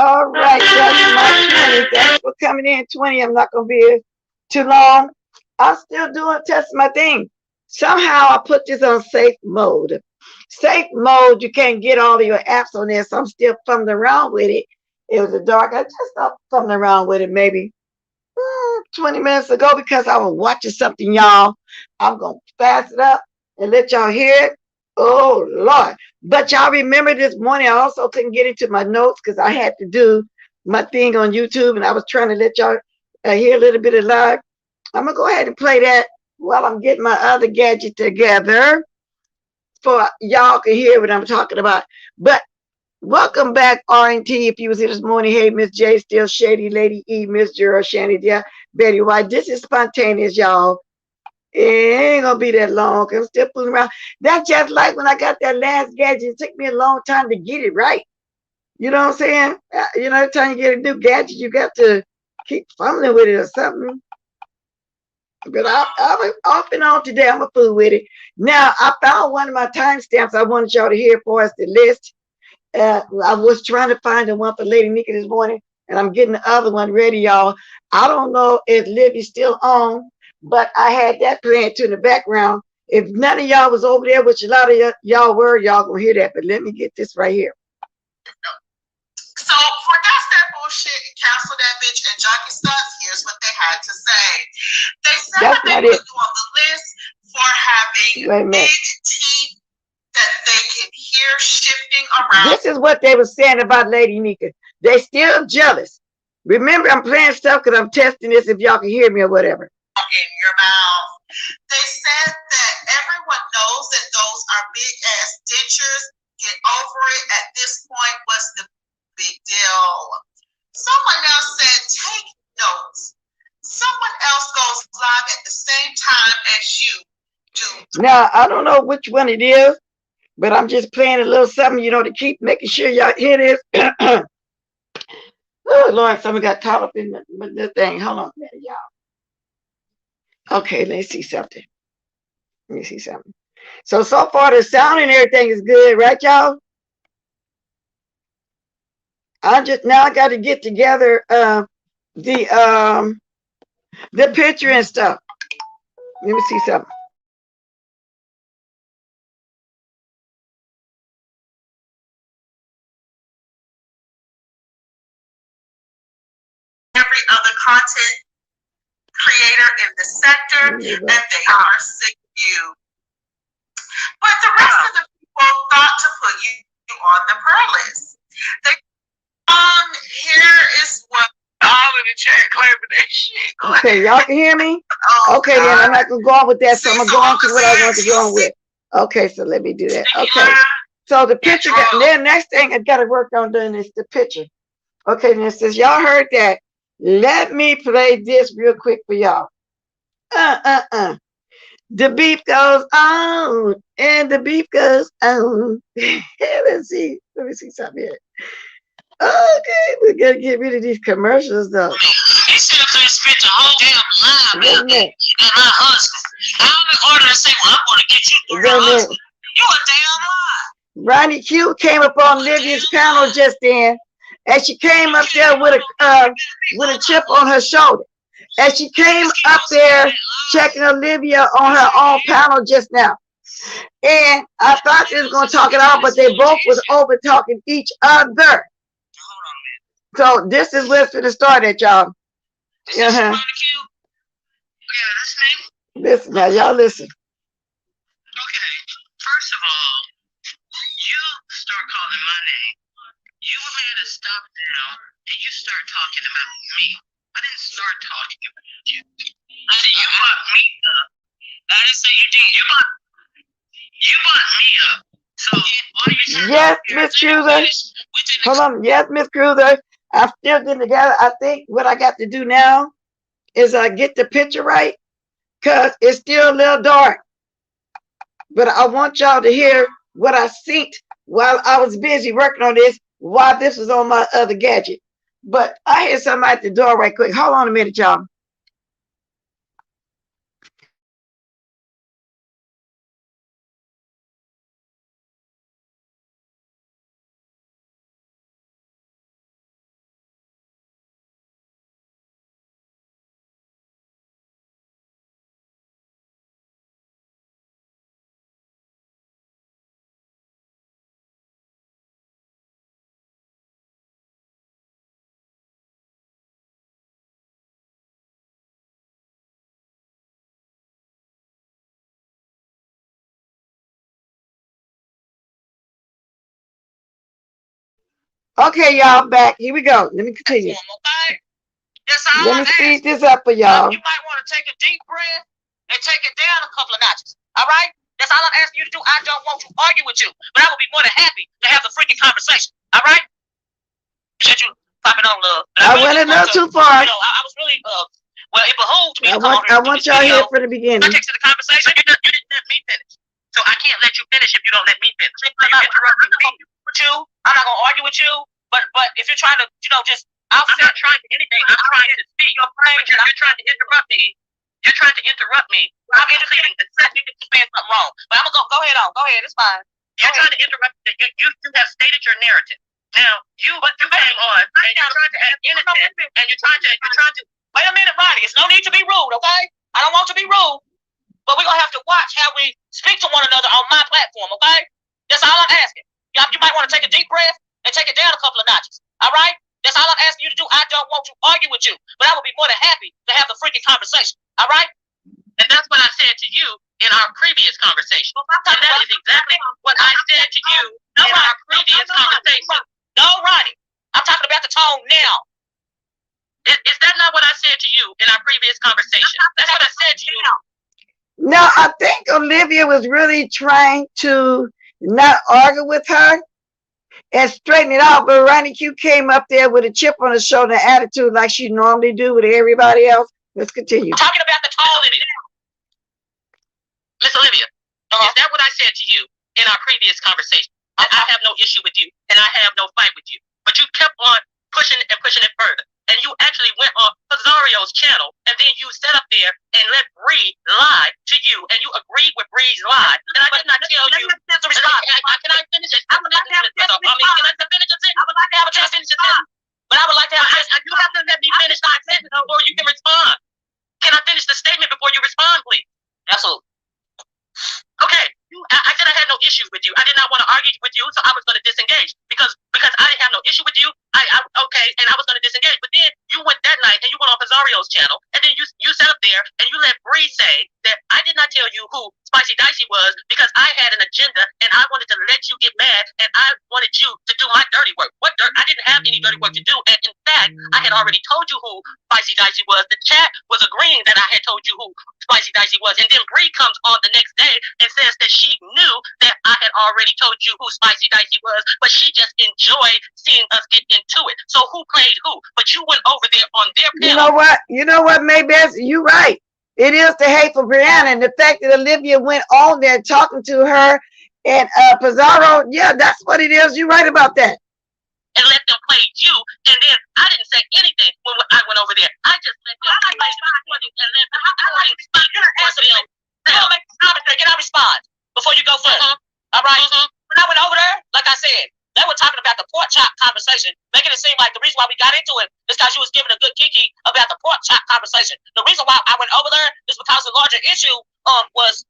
All right, that's my 20. Thanks for coming in, 20. I'm not going to be here too long. I'm still testing my thing. Somehow I put this on safe mode. Safe mode, you can't get all of your apps on there, so I'm still fumbling around with it. It was a dark. I just stopped fumbling around with it maybe 20 minutes ago because I was watching something, y'all. I'm going to fast it up and let y'all hear it. Oh, Lord. But y'all remember this morning, I also couldn't get into my notes because I had to do my thing on YouTube, and I was trying to let y'all hear a little bit of live. I'm going to go ahead and play that while I'm getting my other gadget together for y'all can hear what I'm talking about. But welcome back, R&T. If you was here this morning, hey, Miss J, Still Shady, Lady E, Miss Gerald, Shanny, yeah, Betty White. This is spontaneous, y'all. It ain't gonna be that long. I'm still fooling around. That's just like when I got that last gadget. It took me a long time to get it right. You know what I'm saying? You know, every time you get a new gadget, you got to keep fumbling with it or something. But I'm off and on today. I'm a fool with it. Now, I found one of my timestamps I wanted y'all to hear for us, the list. I was trying to find the one for Lady Nika this morning, and I'm getting the other one ready, y'all. I don't know if Livy's still on, but I had that playing too in the background. If none of y'all was over there, which a lot of y'all were, y'all gonna hear that. But let me get this right here. So forget that bullshit and cancel that bitch and junkie stuff. Here's what they had to say. They said that they put you on the list for having big teeth that they can hear shifting around. This is what they were saying about Lady Nika. They still jealous. Remember, I'm playing stuff because I'm testing this if y'all can hear me or whatever. In your mouth. They said that everyone knows that those are big ass dentures. Get over it. At this point, what's the big deal? Someone else said, take notes. Someone else goes live at the same time as you do. Now, I don't know which one it is, but I'm just playing a little something, you know, to keep making sure y'all hear this. Oh, Lord, someone got caught up in the thing. Hold on a minute, y'all. Okay, let's see something. Let me see something. So far the sound and everything is good, right, y'all? I got to get together the picture and stuff. Let me see something. Every other content creator in the sector, and they are sick of you. But the rest of the people thought to put you on the prayer list. Here is what all in the chat claiming that shit. Okay, y'all can hear me? Okay, then I'm not gonna go on with that, so I'm gonna go on to what I want to go on with. Okay, so let me do that. Okay, so the picture then next thing I gotta work on doing is the picture. Okay, then since y'all heard that, let me play this real quick for y'all. The beef goes on, and the beef goes on. Let's see something here. Okay, we gotta get rid of these commercials though. They said I could have spent the whole damn live with me and my husband. I only ordered and say, well, I'm gonna get you through your husband. You a damn lie. Ronnie Q came up on Livia's panel just then, and she came up there with a chip on her shoulder. And she came up there checking Olivia on her own panel just now. And I thought they was going to talk it out, but they both was over talking each other. So this is what's going to start at, y'all. Is this RONIQ? Yeah, that's me. Listen, now y'all listen. Okay, first of all, you start calling my name. You had to stop now, and you start talking about me. I didn't start talking about you. I said you brought me up. I didn't say you did. You brought me up. So why you saying? Yes, Miss Cruiser. Hold on. Yes, Miss Cruiser. I'm still getting together. I think what I got to do now is get the picture right, because it's still a little dark. But I want y'all to hear what I synced while I was busy working on this, while this was on my other gadget. But I hear somebody at the door right quick. Hold on a minute, y'all. Okay, y'all, back. Here we go. Let me continue. Okay? That's all Let me speed this up for y'all. You might want to take a deep breath and take it down a couple of notches. All right? That's all I'm asking you to do. I don't want to argue with you, but I would be more than happy to have the freaking conversation. All right? Should you pop it on, love? I went a little too far. You know, I was really, well, it behooves me. I want y'all here for the beginning. Context of the conversation. You didn't let me finish, so I can't let you finish if you don't let me finish. You interrupting me with you. I'm not gonna argue with you, but if you're trying to, just I'm not trying to anything. I'm trying to speak. But you're trying to interrupt me. You're trying to interrupt me. I'm interfering. You saying something wrong. But I'm gonna go ahead on. Go ahead. It's fine. You're trying to interrupt. You have stated your narrative. Now you came on and you're trying to act innocent, and you're trying to. Wait a minute, Ronnie. It's no need to be rude, okay? I don't want to be rude, but we're gonna have to watch how we speak to one another on my platform, okay? That's all I'm asking. You might want to take a deep breath and take it down a couple of notches. All right? That's all I'm asking you to do. I don't want to argue with you, but I would be more than happy to have the freaking conversation. All right? And that's what I said to you in our previous conversation. And that is exactly what I said to you in our previous conversation. No, Ronnie. I'm talking about the tone now. Is that not what I said to you in our previous conversation? That's what I said to you. No, I think Olivia was really trying to not argue with her and straighten it out, but RONIQ came up there with a chip on his shoulder and attitude like she normally do with everybody else. Let's continue. I'm talking about the tone, Olivia. Miss Olivia, is that what I said to you in our previous conversation? I have no issue with you, and I have no fight with you. But you kept on pushing it further. And you actually went on PIZZARO's channel, and then you sat up there and let Bree lie to you, and you agreed with Bree's lie. And I did not tell you to respond. Can I finish it? I would like to have a chance to finish it. I would like to have a chance to finish it. But I would like to have a chance. You have to let me finish my sentence before you can respond. Can I finish the statement before you respond, please? Absolutely. Okay. I said I had no issue with you. I did not want to argue with you, so I was going to disengage because I didn't have no issue with you. Okay, and I was going to disengage. But then you went that night and you went on PIZZARO's channel, and then you sat up there and you let Bree say that I did not tell you who Spicy Dicey was because I had an agenda and I wanted to let you get mad and I wanted you to do my dirty work. What dirt? I didn't have any dirty work to do, and in fact, I had already told you who Spicy Dicey was. The chat was agreeing that I had told you who Spicy Dicey was, and then Bree comes on the next day and says that she knew that I had already told you who Spicy Dicey was, but she just enjoyed seeing us get into it. So who played who? But you went over there on their panel. You know what, Maybeth? You're right. It is the hateful Brianna, and the fact that Olivia went on there talking to her and PIZZARO, yeah, that's what it is. You're right about that. And let them play you, and then I didn't say anything when I went over there. I just let them play and let them Can I respond before you go further? All right. When I went over there, like I said, they were talking about the pork chop conversation, making it seem like the reason why we got into it is because you was giving a good kiki about the pork chop conversation. The reason why I went over there is because the larger issue was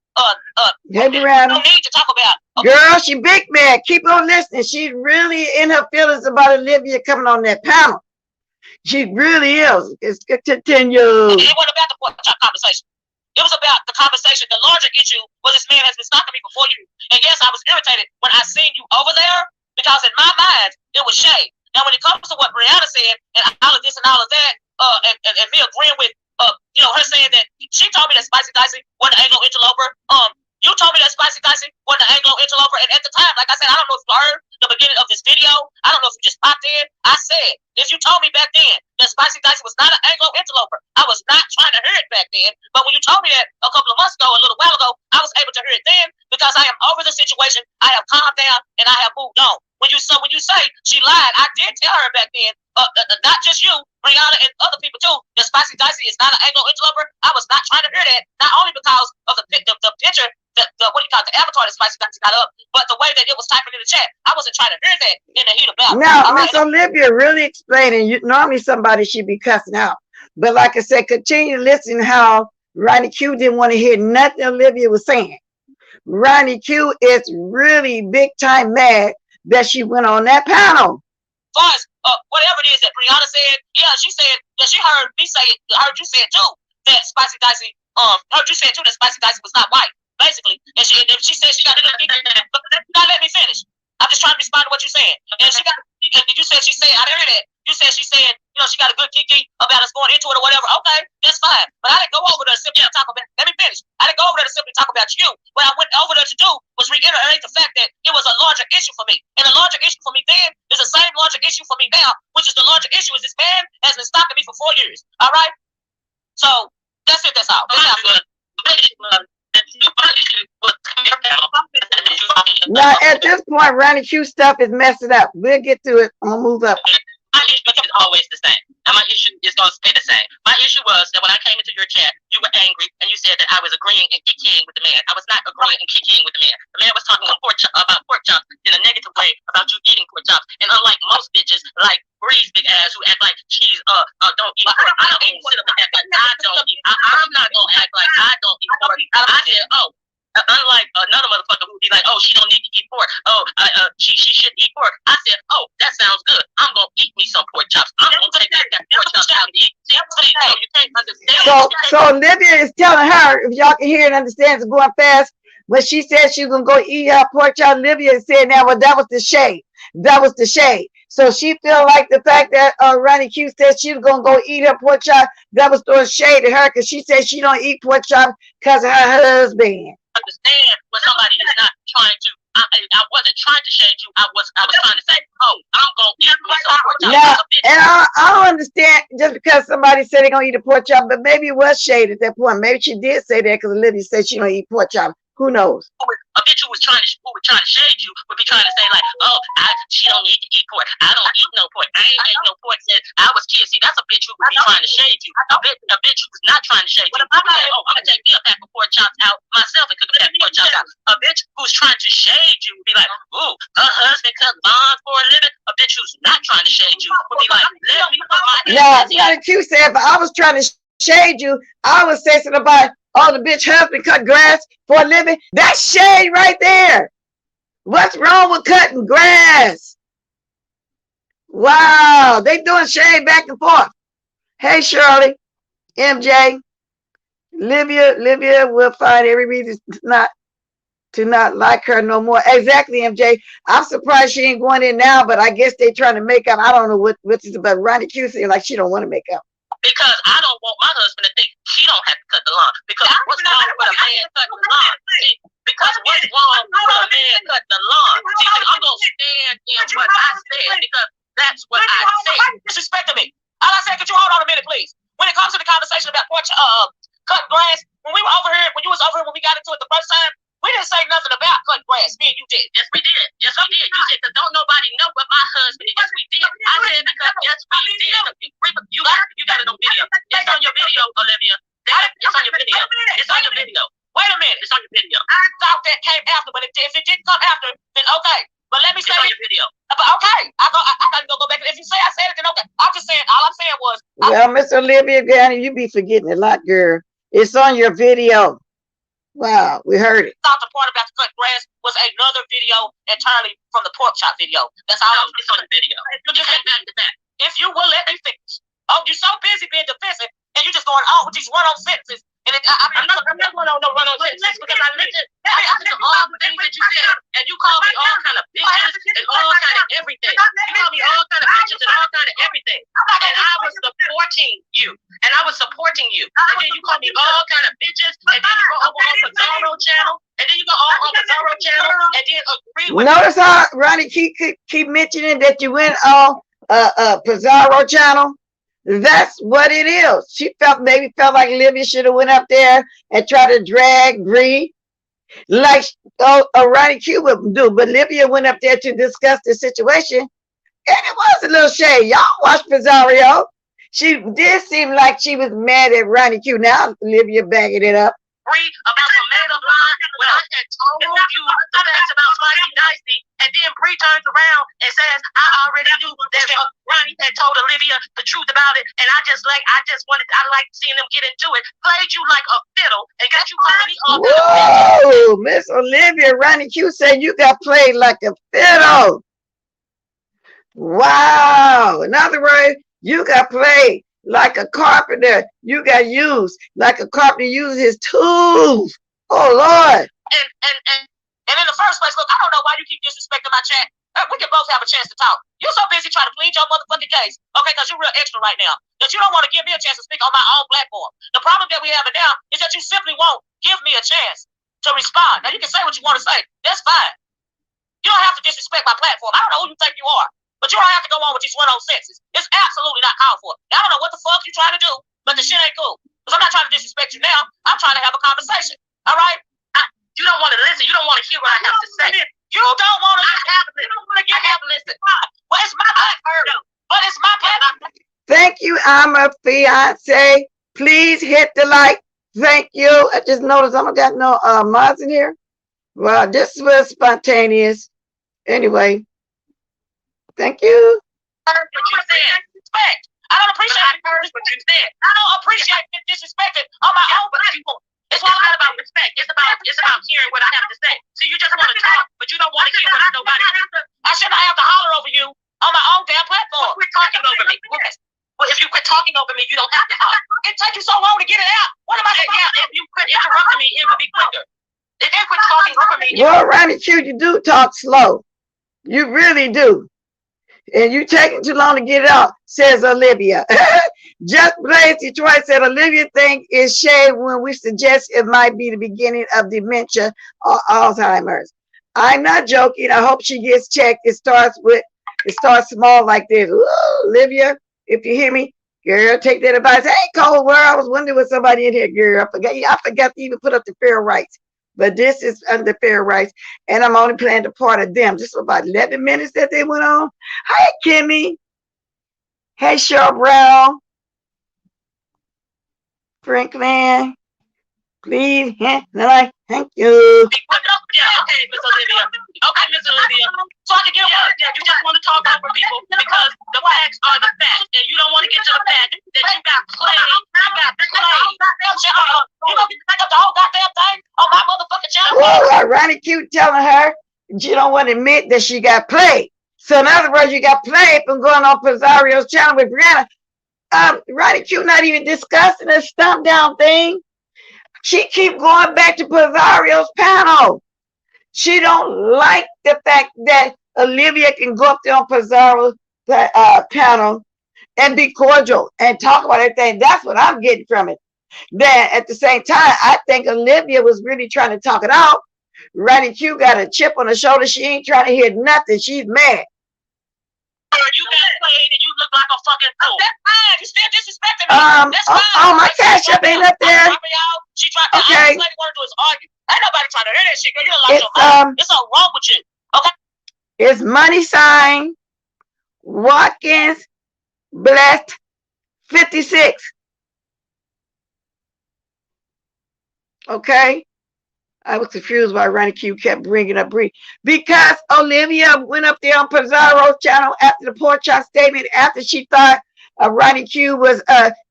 no need to talk about. Okay. Girl, she big mad. Keep on listening. She's really in her feelings about Olivia coming on that panel. She really is. It's continue. It wasn't about the pork chop conversation. It was about the conversation. The larger issue was this man has been stalking me before you. And yes, I was irritated when I seen you over there because in my mind, it was shade. Now, when it comes to what Brianna said and all of this and all of that, and me agreeing with, her saying that she told me that Spicy Dicey wasn't an Anglo interloper. You told me that Spicy Dicey wasn't an Anglo interloper, and at the time, like I said, I don't know if you heard the beginning of this video. I don't know if you just popped in. I said, if you told me back then that Spicy Dicey was not an Anglo interloper, I was not trying to hear it back then. But when you told me that a couple of months ago, a little while ago, I was able to hear it then because I am over the situation. I have calmed down and I have moved on. When you say she lied, I did tell her back then, not just you, Brianna and other people too, that Spicy Dicey is not an Anglo interloper. I was not trying to hear that, not only because of the picture, the avatar that Spicy Dicey got up, but the way that it was typing in the chat. I wasn't trying to hear that in the heat of battle. Now, Miss Olivia really explaining. Normally somebody should be cussing out, but like I said, continue listening how Ronnie Q didn't want to hear nothing Olivia was saying. Ronnie Q is really big time mad that she went on that panel. As far as whatever it is that Brianna said, yeah, she said that she heard me say it, heard you say it too, that Spicy Dicey, heard you say it too, that Spicy Dicey was not white, basically. And she said she got to but not let me finish. I'm just trying to respond to what you're saying. And she got, and you said she said, I didn't hear that. You said she said, she got a good kiki about us going into it or whatever. Okay, that's fine. But I didn't go over there simply to talk about, let me finish. I didn't go over there to simply talk about you. What I went over there to do was reiterate the fact that it was a larger issue for me. And a larger issue for me then is the same larger issue for me now, which is the larger issue is this man has been stalking me for 4 years. All right? So that's it, that's all. Now at this point, Ronnie Q stuff is messing up. We'll get to it. I'm gonna move up. My issue is always the same. And my issue is going to stay the same. My issue was that when I came into your chat, you were angry and you said that I was agreeing and kikiing with the man. I was not agreeing and kikiing with the man. The man was talking about pork chops in a negative way about you eating pork chops. And unlike most bitches, like Bree's big ass who act like she's don't eat pork, I don't even sit up and act like I don't eat. I'm not gonna act like I don't eat pork. I said, unlike another motherfucker who would be like, oh, she don't need to eat pork. Oh, she should eat pork. I said, oh, that sounds good. I'm gonna eat me some pork chops. I'm gonna take that pork chops out and eat. You can't understand. So Olivia is telling her, if y'all can hear and understand, it's going fast. When she said she was gonna go eat her pork chop, Olivia said, "Now, well, that was the shade. That was the shade." So she feel like the fact that Ronnie Q said she was gonna go eat her pork chop, that was throwing shade at her because she said she don't eat pork chop because of her husband. Understand when somebody is not trying to. I wasn't trying to shade you. I was trying to say, oh, I'm gonna eat my pork chop. Now, and I don't understand just because somebody said they're gonna eat a pork chop, but maybe it was shade at that point. Maybe she did say that because Olivia said she don't eat pork chop. Who knows? A bitch who was trying to shade you would be trying to say like, oh, she don't need to eat pork. I don't eat no pork. I ain't ate no pork since I was kid. See, that's a bitch who would be trying to shade you. A bitch who was not trying to shade you. I'm like, oh, I'm gonna take me a pack of pork chops out myself and cook a pack of pork chops out. A bitch who's trying to shade you would be like, ooh, her husband cut lawns for a living. A bitch who's not trying to shade you would be like, let me put my hands in. Now, Q said, if I was trying to shade you, I would say something about, oh, the bitch husband cut grass for a living. That's shade right there. What's wrong with cutting grass? Wow, they doing shade back and forth. Hey, Shirley, MJ, Livia will find every reason to not like her no more. Exactly, MJ. I'm surprised she ain't going in now, but I guess they trying to make up. I don't know what is about. Ronnie Q saying like she don't want to make up. Because I don't want my husband to think she don't have to cut the lawn. Because what's wrong with a man cutting the lawn? See, because what's wrong with a man cutting the lawn? See, I'm going to stand in what I said because that's what I said. Disrespecting me. All I said, could you hold on a minute, please? When it comes to the conversation about cutting grass, when we were over here, when you was over here, when we got into it the first time, we didn't say nothing about cutting grass. Me and you did. Yes, we did. Yes, we did. You said, because don't nobody know what my husband did. Yes, we did. I said, because yes, we did. You got it on video. It's on your video, Olivia. It's on your video. It's on your video. Wait a minute. It's on your video. I thought that came after, but if it didn't come after, then okay. But let me say it's on your video. But okay, I gotta go back. If you say I said it, then okay. I'm just saying. All I'm saying was. Well, Miss Olivia, Granny, you be forgetting a lot, girl. It's on your video. Wow, we heard it. I thought the part about the cut grass was another video entirely from the pork chop video. That's all. It's on the video. If you will let me finish. busy being defensive, and you just going on with these run-on sentences. And I'm not going on no run-on sentences because I listen to all the things that you said, and you call me all kind of bitches and all kind of everything. You call me all kind of bitches and all kind of everything. And I was supporting you, and I was supporting you. And then you call me all kind of bitches, and then you go over on PIZZARO channel, and then you go all on PIZZARO channel, and then agree with. Notice how Ronnie keep mentioning that you went on PIZZARO channel. That's what it is. She maybe felt like Olivia should have went up there and tried to drag Bree like RONIQ would do. But Olivia went up there to discuss the situation, and it was a little shade. Y'all watch PIZZARO. She did seem like she was mad at RONIQ. Now Olivia backing it up. Bree about some made-up line when I had told you the facts about Spicy Dicey, and then Bree turns around and says, I already knew that Ronnie had told Olivia the truth about it, and I like seeing them get into it. Played you like a fiddle and got you calling me all. Whoa, Miss Olivia, RONIQ said you got played like a fiddle. Wow. In other words, you got played like a carpenter. You got used like a carpenter uses his tools. Oh Lord. And in the first place, look, I don't know why you keep disrespecting my chat. We can both have a chance to talk. You're so busy trying to plead your motherfucking case, okay, because you're real extra right now, that you don't want to give me a chance to speak on my own platform. The problem that we have now is that you simply won't give me a chance to respond. Now, you can say what you want to say. That's fine. You don't have to disrespect my platform. I don't know who you think you are. But you don't have to go on with these run-on sentences. It's absolutely not called for. I don't know what the fuck you're trying to do, but the shit ain't cool. Because I'm not trying to disrespect you now. I'm trying to have a conversation. All right? You don't want to listen. You don't want to hear what I have to say. You don't want to listen. You don't want to listen. Well, it's my platform. But it's my platform. Thank you, I'm a fiance. Please hit the like. Thank you. I just noticed I don't got no mods in here. Well, this was spontaneous. Anyway. Thank you. What you said. Respect. I don't appreciate what you said. I don't appreciate being disrespected on my own platform. It's not about respect. It's about hearing what I have to say. So you just want to talk, but you don't want to hear what nobody has. I should not have to holler over you on my own damn platform. Quit talking over me. Well, if you quit talking over me, you don't have to talk. It takes you so long to get it out. What am I saying? Yeah, if you quit interrupting me, it would be quicker. If you quit talking over me. Well, RONIQ, you do talk slow. You really do. And you taking too long to get it out, says Olivia. Just Blaze Detroit said Olivia think it's shade when we suggest it might be the beginning of dementia or Alzheimer's. I'm not joking. I hope she gets checked. It starts small like this. Ooh, Olivia, if you hear me, girl, take that advice. Hey, Cold World, I was wondering with somebody in here, girl. I forgot to even put up the fair rights. But this is under fair rights, and I'm only playing the part of them. Just about 11 minutes that they went on. Hi, Kimmy. Hey, Cheryl Brown. Franklin. Please, thank you. Yeah, okay, Miss Olivia. Okay, Miss Olivia. So I can get one. Yeah, you just want to talk over people because the facts are the facts, and you don't want to get to the fact that you got played. You got played. You gonna get to take up the whole goddamn thing on my motherfucking channel? Oh, RONIQ telling her she don't want to admit that she got played. So in other words, you got played from going on PIZZARO's channel with Brianna. RONIQ not even discussing the stump down thing. She keep going back to PIZZARO's panel. She don't like the fact that Olivia can go up there on PIZZARO's panel and be cordial and talk about everything. That's what I'm getting from it. Then at the same time, I think Olivia was really trying to talk it out. RONIQ got a chip on her shoulder. She ain't trying to hear nothing. She's mad. You got played and you look like a fucking fool. That's fine. You still disrespecting me. That's fine. Oh, my cash up ain't up there. She tried to, okay. All she want to do is argue. Ain't nobody trying to hear that shit, girl. You're like your mom. It's all wrong with you. Okay. It's money sign Watkins Blessed 56. Okay. I was confused why RONIQ kept bringing up Bree. Because Olivia went up there on PIZZARO's channel after the pork chop statement, after she thought RONIQ was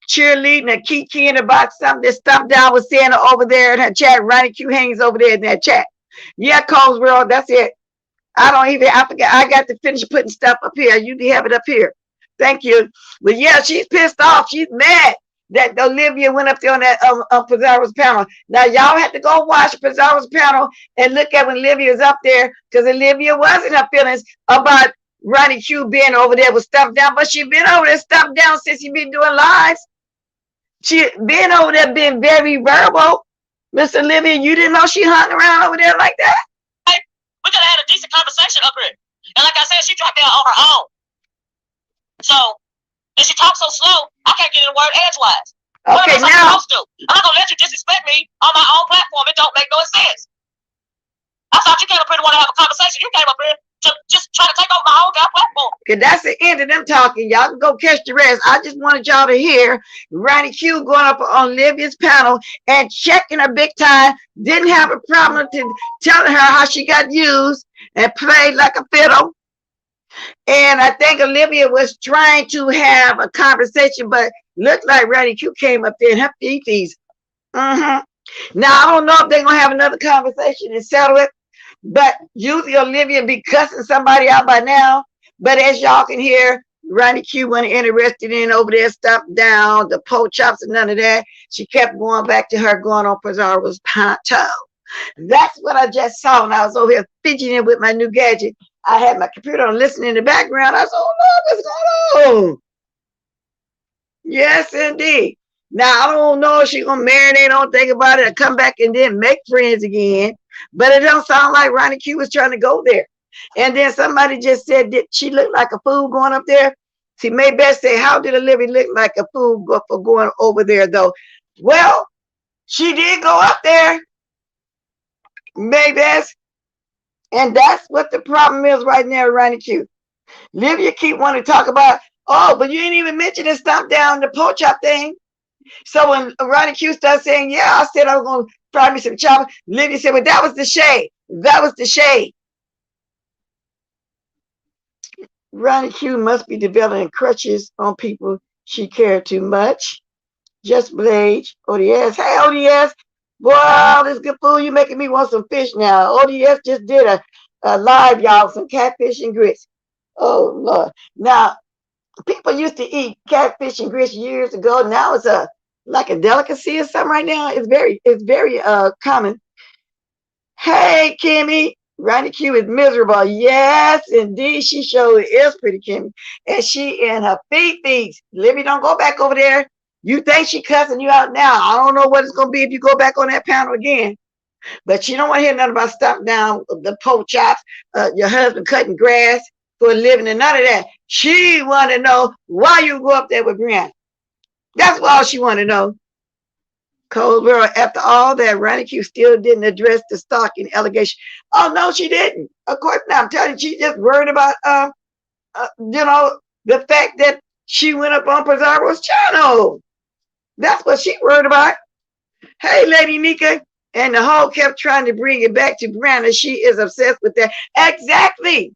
cheerleading and kikiing about something that Stump Down was saying over there in her chat. RONIQ hangs over there in that chat. Yeah, Coles World, that's it. I forgot. I got to finish putting stuff up here. You have it up here. Thank you. But yeah, she's pissed off. She's mad that Olivia went up there on that PIZZARO's panel. Now y'all have to go watch PIZZARO's panel and look at when Olivia's up there, because Olivia was in her feelings about RONIQ being over there with stuff down, but she been over there stuff down since she been doing lives. She been over there being very verbal. Miss Olivia, you didn't know she hung around over there like that? Hey, we could have had a decent conversation up here. And like I said, she dropped down on her own. So, and she talks so slow, I can't get in the word edgewise. Okay, now I'm not gonna let you disrespect me on my own platform. It don't make no sense. I thought you came up here to want to have a conversation. You came up here to just try to take over my whole damn platform. Okay, that's the end of them talking. Y'all can go catch the rest. I just wanted y'all to hear RONIQ going up on Olivia's panel and checking her big time. Didn't have a problem to telling her how she got used and played like a fiddle. And I think Olivia was trying to have a conversation, but looked like RONIQ came up there in her fifties. Now, I don't know if they're going to have another conversation and settle it, but usually Olivia be cussing somebody out by now. But as y'all can hear, RONIQ wasn't interested in over there, stuff down, the pork chops and none of that. She kept going back to her going on PIZZARO's panel. That's what I just saw, and I was over here fidgeting with my new gadget. I had my computer on listening in the background. I said, oh, no, what's going on? Yes, indeed. Now, I don't know if she's going to marinate, don't think about it, and come back and then make friends again. But it don't sound like RONIQ was trying to go there. And then somebody just said that she looked like a fool going up there. See, Maybeth said, how did Olivia look like a fool for going over there, though? Well, she did go up there, Maybeth. And that's what the problem is right now, RONIQ. Olivia keep wanting to talk about, oh, but you ain't even mention the stomp down the pork chop thing. So when RONIQ started saying, yeah, I said I was going to fry me some chop, Olivia said, well, that was the shade. That was the shade. RONIQ must be developing crutches on people she cared too much. Just Blade, ODS. Hey, ODS. Boy, this good food. You making me want some fish now. ODS just did a live, y'all, some catfish and grits. Oh, Lord. Now, people used to eat catfish and grits years ago. Now it's like a delicacy or something right now. It's very common. Hey, Kimmy. RONIQ is miserable. Yes, indeed. She sure is pretty, Kimmy. And she in her feet. Libby, don't go back over there. You think she cussing you out now. I don't know what it's going to be if you go back on that panel again. But she don't want to hear nothing about stuff down the pork chops, your husband cutting grass for a living and none of that. She want to know why you go up there with Brianna. That's all she want to know. Cold World, after all that, RONIQ still didn't address the stalking allegation. Oh, no, she didn't. Of course not. I'm telling you, she just worried about, the fact that she went up on PIZZARO's channel. That's what she worried about. Hey, Lady Nika. And the whole kept trying to bring it back to Brianna. She is obsessed with that. Exactly.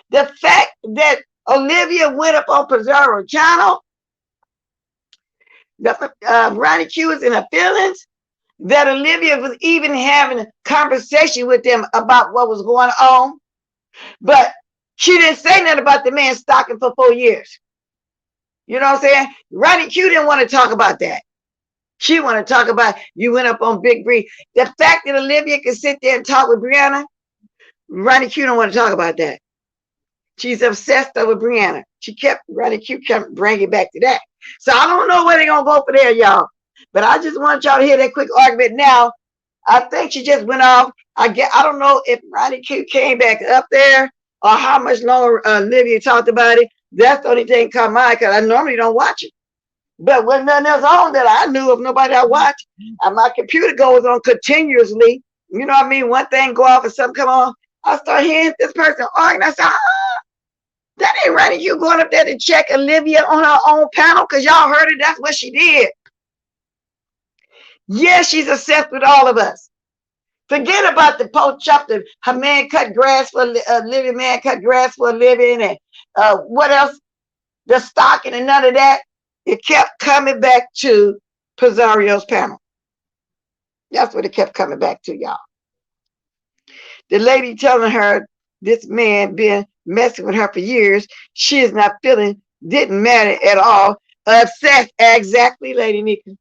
The fact that Olivia went up on PIZZARO's channel, RONIQ is in her feelings, that Olivia was even having a conversation with them about what was going on. But she didn't say nothing about the man stalking for 4 years. You know what I'm saying? RONIQ didn't want to talk about that. She want to talk about you went up on Big Bree. The fact that Olivia can sit there and talk with Brianna, RONIQ don't want to talk about that. She's obsessed over Brianna. RONIQ kept bringing it back to that. So I don't know where they're going to go for there, y'all. But I just want y'all to hear that quick argument now. I think she just went off. I don't know if RONIQ came back up there or how much longer Olivia talked about it. That's the only thing caught my eye because I normally don't watch it. But when nothing else on that I knew of, nobody I watched, and my computer goes on continuously. You know what I mean? One thing go off and something come on. I start hearing this person arguing. I said, that ain't right. You going up there to check Olivia on her own panel because y'all heard it. That's what she did. Yes, she's obsessed with all of us. Forget about the pork chop. Her man cut grass for a living. Man cut grass for a living. And what else? The stocking and none of that. It kept coming back to PIZZARO's panel. That's what it kept coming back to, y'all. The lady telling her this man been messing with her for years. She is not feeling Didn't matter at all. Obsessed, exactly, Lady Nika.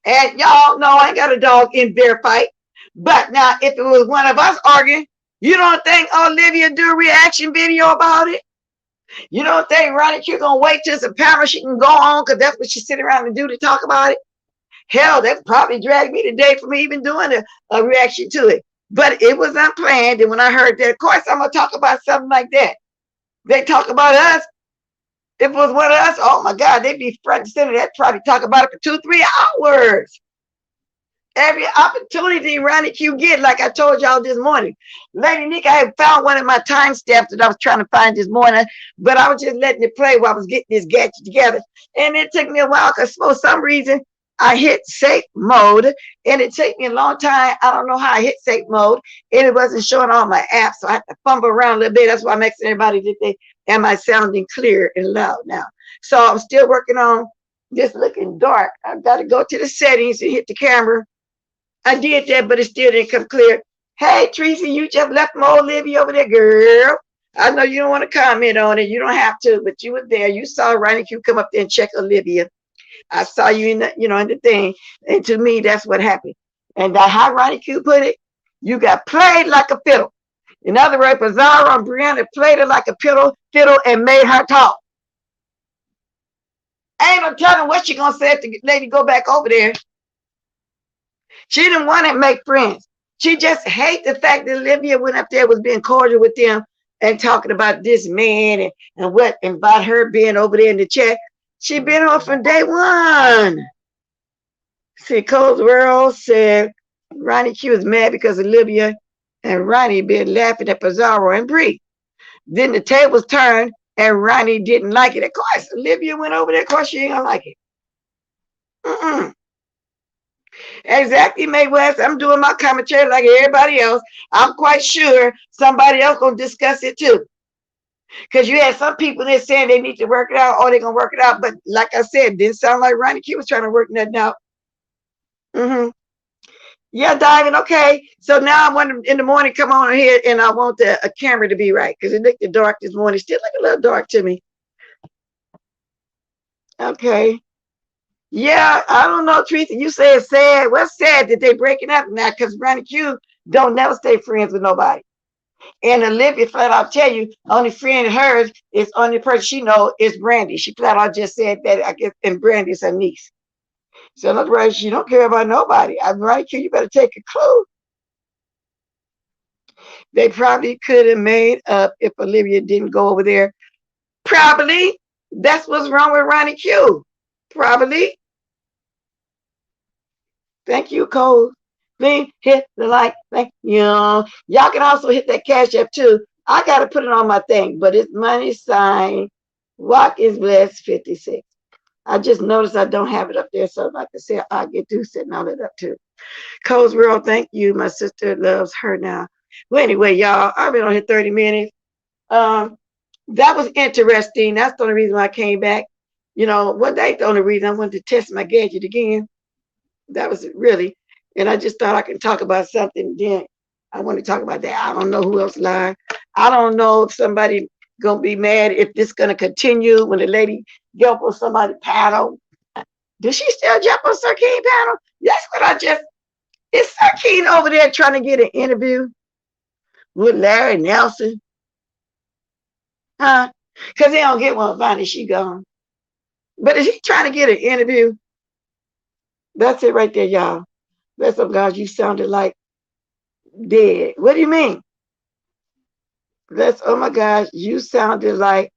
And y'all know I ain't got a dog in their fight. But now, if it was one of us arguing, you don't think Olivia do a reaction video about it? You don't think RONIQ gonna wait till it's a panel she can go on because that's what she sit around and do to talk about it? Hell, they probably dragged me today for me even doing a reaction to it. But it was unplanned. And when I heard that, of course, I'm gonna talk about something like that. They talk about us. If it was one of us, oh my God, they'd be front and center. They'd probably talk about it for 2-3 hours. Every opportunity RONIQ get, like I told y'all this morning. Lady Nick, I had found one of my time stamps that I was trying to find this morning, but I was just letting it play while I was getting this gadget together. And it took me a while because for some reason I hit safe mode and it took me a long time. I don't know how I hit safe mode and it wasn't showing all my apps. So I had to fumble around a little bit. That's why I'm asking everybody that they am I sounding clear and loud now. So I'm still working on this looking dark. I've got to go to the settings and hit the camera. I did that, but it still didn't come clear. Hey, Tracy, you just left my Olivia over there, girl. I know you don't want to comment on it. You don't have to, but you were there. You saw RONIQ come up there and check Olivia. I saw you in the, in the thing. And to me, that's what happened. And how RONIQ put it, you got played like a fiddle. In other words, PIZZARO and Brianna played it like a fiddle and made her talk. I ain't no telling what she gonna say if the lady go back over there. She didn't want to make friends. She just hate the fact that Olivia went up there, was being cordial with them and talking about this man and about her being over there in the chat. She been on from day one. See, Cole's World said RONIQ was mad because Olivia and Ronnie been laughing at PIZZARO and Bree. Then the tables turned and Ronnie didn't like it. Of course, Olivia went over there. Of course, she ain't gonna like it. Exactly, Mae West. I'm doing my commentary like everybody else. I'm quite sure somebody else gonna discuss it too. Because you had some people that saying they need to work it out or they're gonna work it out. But like I said, it didn't sound like RONIQ was trying to work nothing out. Yeah, Diamond, okay. So now I want in the morning come on here and I want a camera to be right because it looked dark this morning. Still look a little dark to me. Okay. Yeah, I don't know, Teresa. You say it's sad. What's sad that they breaking up now? Because RONIQ don't never stay friends with nobody. And Olivia flat out tell you, only friend of hers is only person she know is Brandy. She flat out just said that, I guess, and Brandy's her niece. So in other words, she don't care about nobody. I'm RONIQ, you better take a clue. They probably could have made up if Olivia didn't go over there. Probably. That's what's wrong with RONIQ. Probably. Thank you, Cole. Please hit the like. Thank you. Y'all can also hit that Cash App too. I got to put it on my thing, but it's money sign. Walk is blessed 56. I just noticed I don't have it up there. So like I said, I'll get to setting all that up too. Cole's World, thank you. My sister loves her now. Well, anyway, y'all, I've been on here 30 minutes. That was interesting. That's the only reason why I came back. One day, the only reason I wanted to test my gadget again. That was really, and I just thought I could talk about something. Then I want to talk about that. I don't know who else lied. I don't know if somebody gonna be mad if this gonna continue when the lady jump on somebody's panel. Does she still jump on Sir King panel? That's what is Sir King over there trying to get an interview with Larry Nelson? Huh? Because they don't get one finally, she gone. But is he trying to get an interview? That's it right there, y'all. That's some guys you sounded like dead. What do you mean? Oh my gosh, you sounded like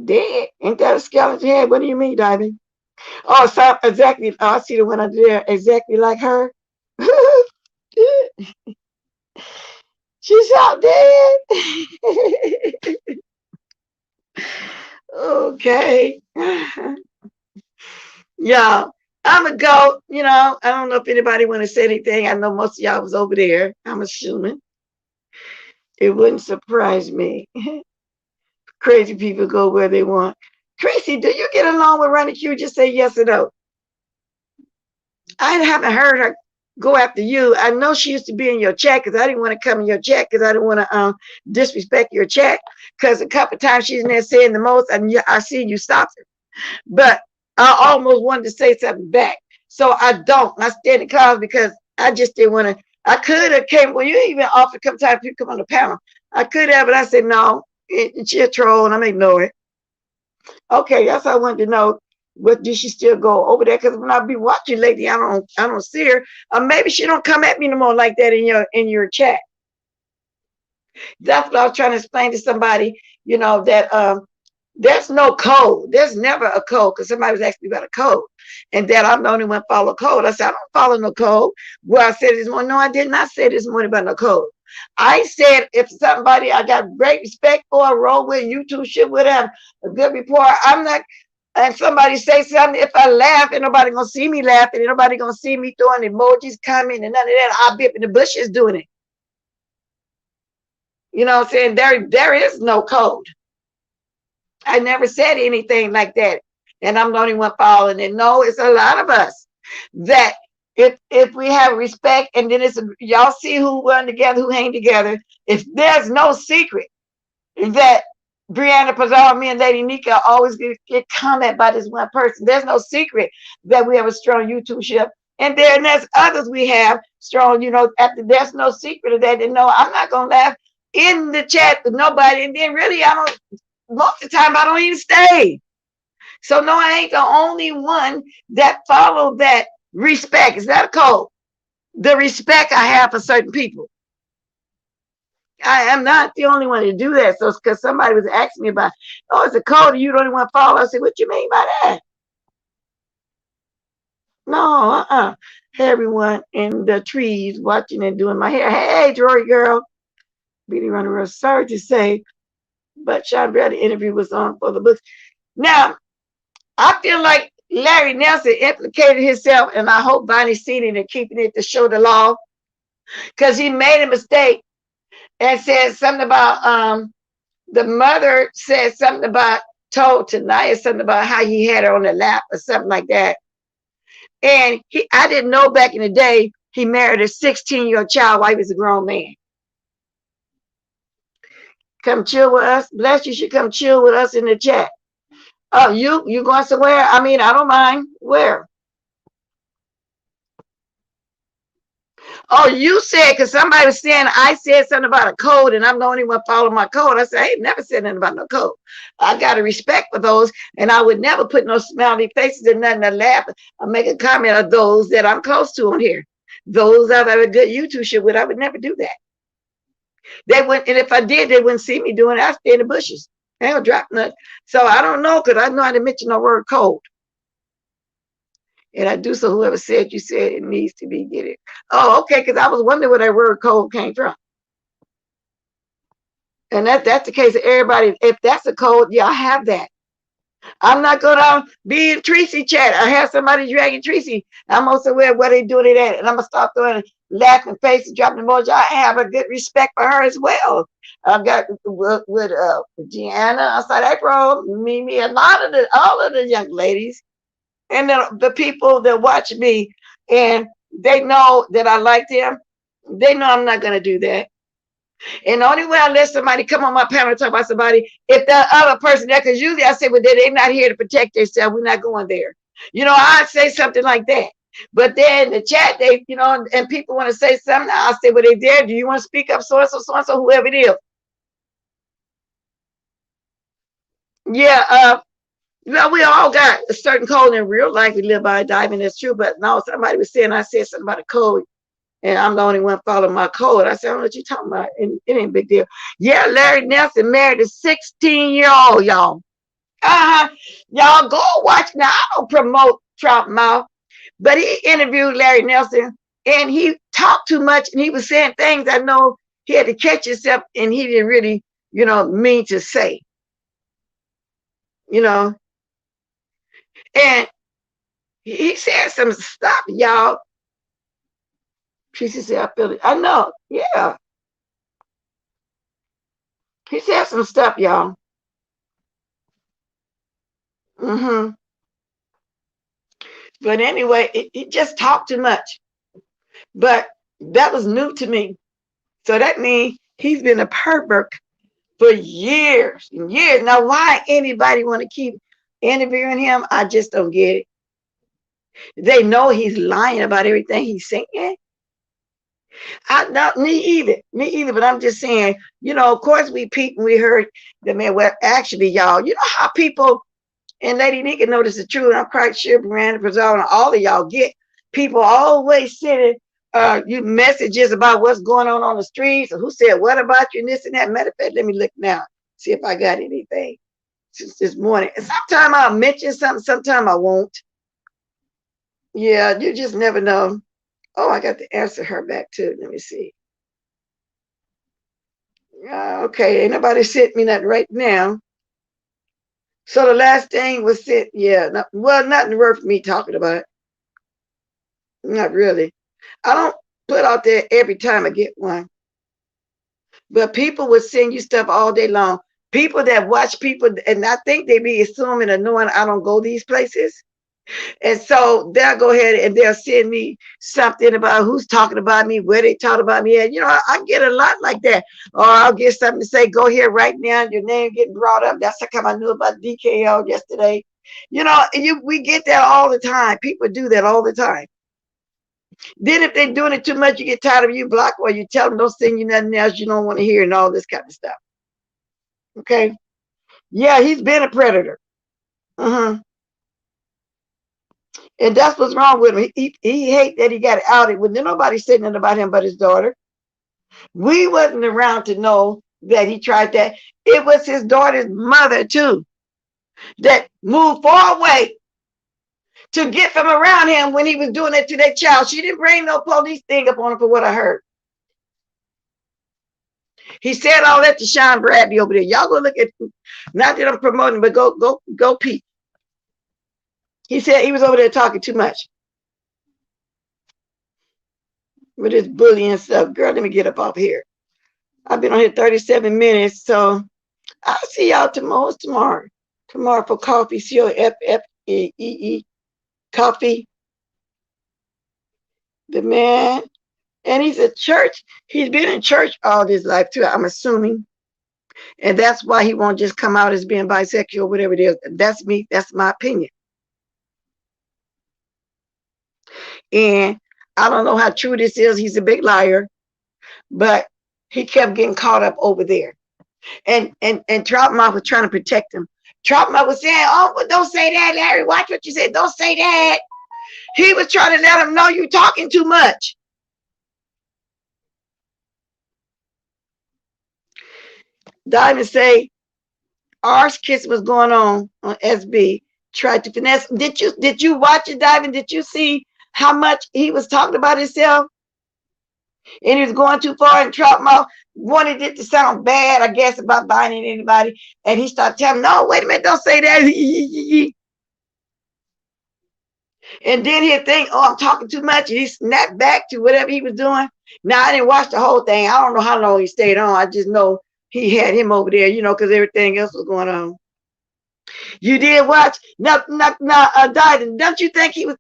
dead. Ain't that a skeleton head? What do you mean, Diamond? Oh, so exactly. Oh, I see the one under there, exactly like her. She's out dead. Okay. Y'all, I'm gonna go. I don't know if anybody want to say anything. I know most of y'all was over there. I'm assuming. It wouldn't surprise me. Crazy people go where they want. Tracy, do you get along with RONIQ? Just say yes or no. I haven't heard her go after you. I know she used to be in your chat because I didn't want to come in your chat because I didn't want to disrespect your chat. Because a couple of times she's in there saying the most, and I see you stop her. But I almost wanted to say something back. So I don't. I stay in the cars because I just didn't want to. I could have came. Well, you even offered a couple times to come on the panel. I could have, but I said no. She a troll, and I'm ignoring it. Okay, that's what I wanted to know. What did she still go over there? Because when I be watching lately, I don't see her. Maybe she don't come at me no more like that in your chat. That's what I was trying to explain to somebody. You know that there's no code. There's never a code because somebody was asking me about a code, and that I'm the only one follow code. I said I don't follow no code. Well, I said this morning. No, I did not say this morning about no code. I said if somebody I got great respect for, a roll with, YouTube shit, whatever, a good report. I'm not. And somebody say something, if I laugh, ain't nobody gonna see me laughing, ain't nobody gonna see me throwing emojis, commenting, and none of that. I'll be up in the bushes doing it. You know what I'm saying? There is no code. I never said anything like that. And I'm the only one following it. No, it's a lot of us that if we have respect, and then y'all see who run together, who hang together. If there's no secret that Brianna Pizzaro, me and Lady Nika always get comment by this one person. There's no secret that we have a strong YouTube ship. And there's others we have strong, there's no secret of that. And no, I'm not going to laugh in the chat with nobody. And then really, most of the time, I don't even stay. So no, I ain't the only one that follow that respect. It's not a code. The respect I have for certain people. I am not the only one to do that. So it's because somebody was asking me about, oh, it's a code, you don't want to follow. I said, what you mean by that? No, Hey, everyone in the trees watching and doing my hair. Hey, Jory girl. Really running real sorry to say, but Sean Brady interview was on for the books. Now, I feel like Larry Nelson implicated himself, and I hope Bonnie's seen it and keeping it to show the law, because he made a mistake and said something about the mother said something about told Tanaya something about how he had her on the lap or something like that. And I didn't know back in the day he married a 16-year-old child while he was a grown man. Come chill with us. Bless you should come chill with us in the chat. Oh, you going somewhere? I mean, I don't mind. Where? Oh, you said, because somebody was saying I said something about a code and I'm the only one following my code. I said, I ain't never said nothing about no code. I got a respect for those, and I would never put no smiley faces and nothing to laugh or make a comment of those that I'm close to on here. Those I've had a good YouTube shit with, I would never do that. They wouldn't, and if I did, they wouldn't see me doing it. I'd stay in the bushes. I don't drop nothing. So I don't know, because I know how to mention the word code. And I do, so whoever said you said it needs to be, get it. Oh, okay, because I was wondering where that word code came from. And that's the case of everybody. If that's a code, yeah, I have that. I'm not going to be in Tracy chat. I have somebody dragging Tracy. I'm also aware where they doing it at. And I'm going to start throwing laughing faces, dropping emojis. I have a good respect for her as well. I've got with Gianna, outside April, Mimi, all of the young ladies. And the people that watch me, and they know that I like them. They know I'm not going to do that. And the only way I let somebody come on my panel and talk about somebody, if the other person there, because usually I say, well, they're not here to protect themselves. We're not going there. I'd say something like that. But then in the chat, they, and people want to say something. I'll say, well, they're there. Do you want to speak up? So and so, whoever it is. Yeah. We all got a certain code in real life. We live by a diamond. That's true. But no, somebody was saying, I said something about a code, and I'm the only one following my code. I said, I don't know what you're talking about. And it ain't a big deal. Yeah, Larry Nelson married a 16-year-old, y'all. Y'all go watch. Now, I don't promote Trout Mouth, but he interviewed Larry Nelson, and he talked too much, and he was saying things I know he had to catch himself, and he didn't really, mean to say. And he said some stuff, y'all. She said, I feel it. I know. Yeah. He said some stuff, y'all. But anyway, he just talked too much. But that was new to me. So that means he's been a pervert for years and years. Now, why anybody want to keep interviewing him, I just don't get it. They know he's lying about everything he's saying. I not me either. Me either. But I'm just saying, you know, of course we peeped and we heard that man. Well, actually, y'all, you know how people and Lady Nika know this is true, and I'm quite sure Brandon, Pizzaro, and all of y'all get people always sending you messages about what's going on the streets or who said what about you and this and that. Matter of fact, let me look now, see if I got anything since this morning. And sometime I'll mention something, sometime I won't. Yeah, you just never know. Oh, I got to answer her back too. Let me see. Okay, ain't nobody sent me nothing right now. So the last thing was sent, yeah, well, nothing worth me talking about. Not really. I don't put out there every time I get one. But people would send you stuff all day long. People that watch people, and I think they be assuming or knowing I don't go these places. And so they'll go ahead and they'll send me something about who's talking about me, where they talk about me. And, you know, I get a lot like that. Or I'll get something to say, go here right now, your name getting brought up. That's how come I knew about DKL yesterday. You know, we get that all the time. People do that all the time. Then if they're doing it too much, you get tired of you block or you tell them don't send you nothing else you don't want to hear and all this kind of stuff. Okay. Yeah, he's been a predator. And that's what's wrong with him. He hate that he got outed when nobody said nothing about him but his daughter. We wasn't around to know that he tried that. It was his daughter's mother too that moved far away to get from around him when he was doing it to that child. She didn't bring no police thing up on him for what I heard. He said all that to Sean Bradley over there. Y'all go look at, not that I'm promoting, but go peep. He said he was over there talking too much with his bullying stuff. Girl, let me get up off here. I've been on here 37 minutes, so I'll see y'all tomorrow. Tomorrow for coffee, COFFEE, coffee. The man, and he's a church. He's been in church all his life too, I'm assuming. And that's why he won't just come out as being bisexual, whatever it is. That's me. That's my opinion. And I don't know how true this is. He's a big liar, but he kept getting caught up over there. And Troutmouth was trying to protect him. Troutmouth was saying, "Oh, well, don't say that, Larry. Watch what you said. Don't say that." He was trying to let him know you talking too much. Diamond say, ours kiss was going on SB. Tried to finesse. Did you watch it, Diamond? Did you see how much he was talking about himself? And he was going too far, and Troutmouth wanted it to sound bad, I guess, about binding anybody. And he started telling him, no, wait a minute, don't say that. And then he'd think, oh, I'm talking too much. And he snapped back to whatever he was doing. Now, I didn't watch the whole thing. I don't know how long he stayed on. I just know he had him over there, you know, because everything else was going on. You did watch? Now, Diamond, don't you think he was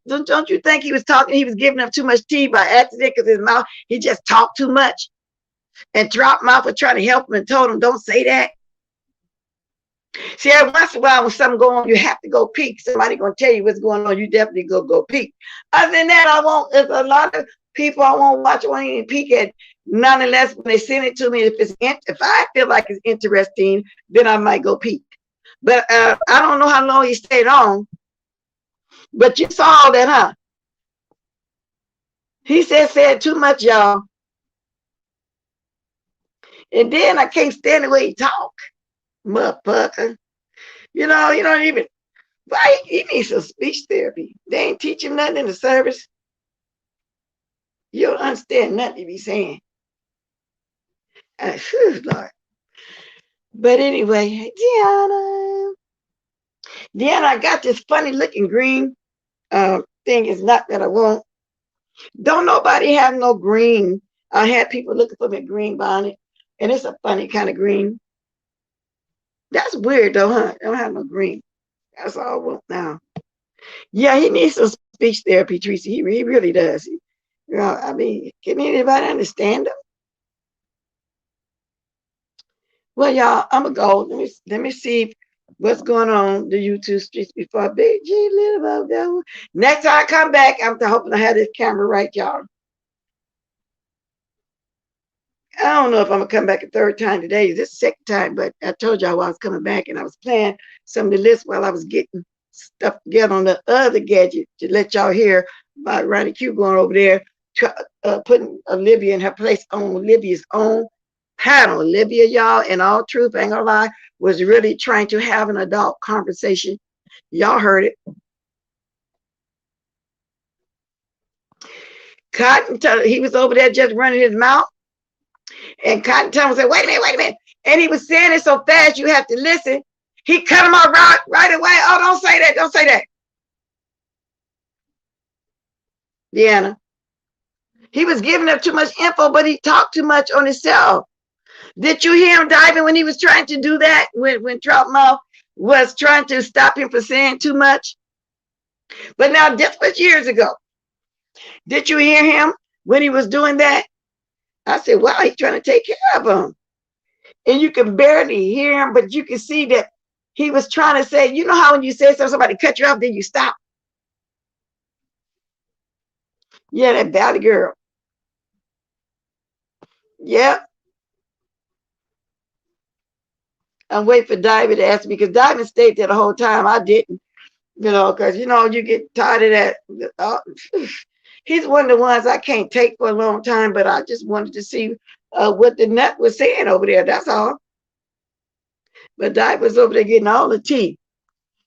talking? He was giving up too much tea by accident because his mouth, he just talked too much. And Troutmouth was trying to help him and told him, don't say that. See, every once in a while when something goes on, you have to go peek. Somebody gonna tell you what's going on. You definitely go peek. Other than that, I won't. There's a lot of people I won't watch. I won't even peek at. Nonetheless, when they send it to me, if I feel like it's interesting, then I might go peek. But I don't know how long he stayed on. But you saw all that, huh? He said too much, y'all. And then I can't stand the way he talk. Motherfucker. You know, you don't even, why he needs some speech therapy. They ain't teach him nothing in the service. You don't understand nothing he be saying. Lord. But anyway, Deanna, I got this funny looking green thing. It's not that I won't. Don't nobody have no green. I had people looking for me green bonnet, and it's a funny kind of green. That's weird though, huh? I don't have no green. That's all I want now. Yeah, he needs some speech therapy, Tracy. He really does. He I mean, can anybody understand them? Well, y'all, I'm gonna go. Let me see what's going on the YouTube streets before Big G little go. Next time I come back, I'm hoping I have this camera right, y'all. I don't know if I'm gonna come back a third time today. This is the second time, but I told y'all I was coming back and I was playing some of the lists while I was getting stuff together on the other gadget to let y'all hear about RONIQ going over there, putting Olivia in her place on Olivia's own panel. Olivia, y'all, in all truth, ain't gonna lie, was really trying to have an adult conversation. Y'all heard it. Cotton, he was over there just running his mouth. And Cotton Tom said, wait a minute. And he was saying it so fast you have to listen. He cut him off right away. Oh, don't say that. Deanna. He was giving up too much info, but he talked too much on himself. Did you hear him diving when he was trying to do that? When Troutmouth was trying to stop him from saying too much? But now this was years ago. Did you hear him when he was doing that? I said, wow, he's trying to take care of him. And you can barely hear him, but you can see that he was trying to say, you know how when you say somebody cut you off, then you stop? Yeah, that Valley girl. Yep. I'm waiting for Diamond to ask me because Diamond stayed there the whole time. I didn't, because, you get tired of that. He's one of the ones I can't take for a long time, but I just wanted to see what the nut was saying over there. That's all. But Diamond was over there getting all the tea.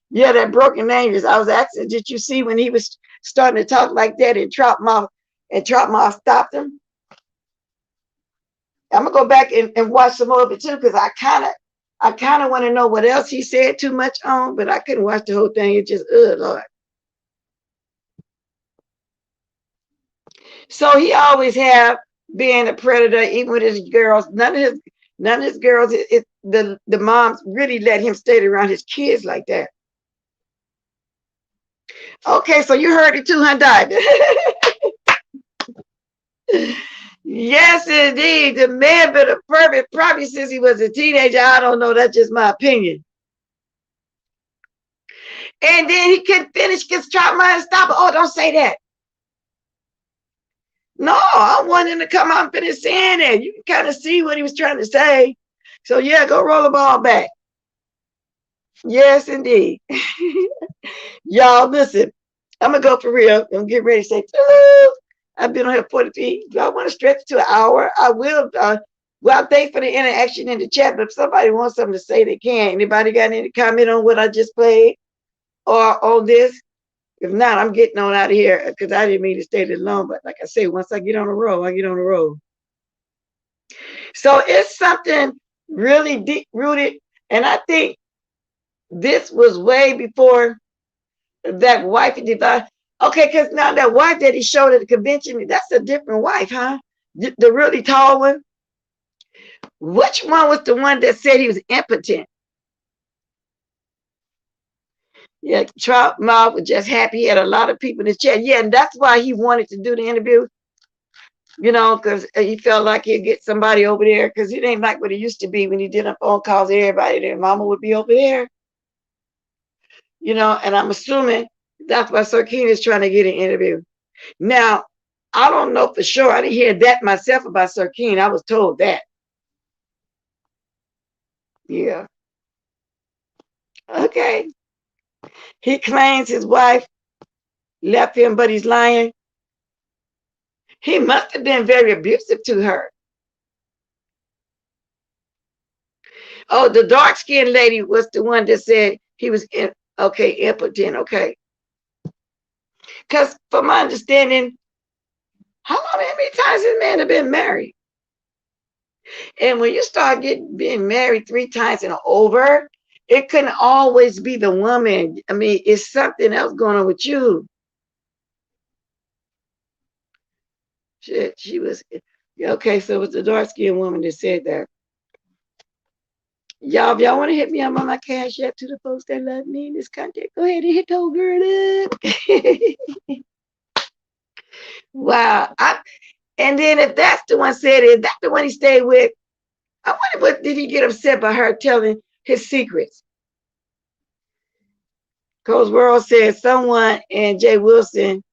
Yeah, that broken language. I was asking, did you see when he was starting to talk like that and Troutmouth stopped him? I'm gonna go back and watch some more of it too, because I kind of want to know what else he said too much on, but I couldn't watch the whole thing. It just, Lord. So he always have being a predator, even with his girls. None of his girls, the moms really let him stay around his kids like that. Okay, so you heard it too, huh, Diamond? Yes, indeed. The man been a pervert probably since he was a teenager. I don't know. That's just my opinion. And then he couldn't finish because Troutmouth and stop. Oh, don't say that. No, I want him to come out and finish saying it. You can kind of see what he was trying to say. So yeah, go roll the ball back. Yes, indeed. Y'all, listen. I'm gonna go for real. I'm getting ready to say, I've been on here 40 feet. Do I want to stretch to an hour? I will. Well, thanks for the interaction in the chat. But if somebody wants something to say, they can. Anybody got any comment on what I just played or on this? If not, I'm getting on out of here because I didn't mean to stay this long. But like I say, once I get on the road, I get on the road. So it's something really deep rooted. And I think this was way before that wife and divine. Okay, because now that wife that he showed at the convention, that's a different wife, huh? The really tall one. Which one was the one that said he was impotent? Yeah, Troutmouth was just happy. He had a lot of people in the chat. Yeah, and that's why he wanted to do the interview. Because he felt like he'd get somebody over there. Because it ain't like what it used to be when he did a phone calls to everybody. Their mama would be over there. And I'm assuming that's why Sir Keen is trying to get an interview. Now, I don't know for sure. I didn't hear that myself about Sir Keen. I was told that. Yeah. Okay. He claims his wife left him, but he's lying. He must have been very abusive to her. Oh, the dark-skinned lady was the one that said he was impotent. Okay. Because from my understanding, how many times this man have been married? And when you start being married 3 times and over, it couldn't always be the woman. I mean, it's something else going on with you. Shit, she was, okay, so it was the dark-skinned woman that said that. Y'all, if y'all want to hit me up on my Cash App to the folks that love me in this content, go ahead and hit the old girl up. Wow. And then if that's the one said, is that the one he stayed with? I wonder what did he get upset by her telling his secrets? Coach World said someone and Jay Wilson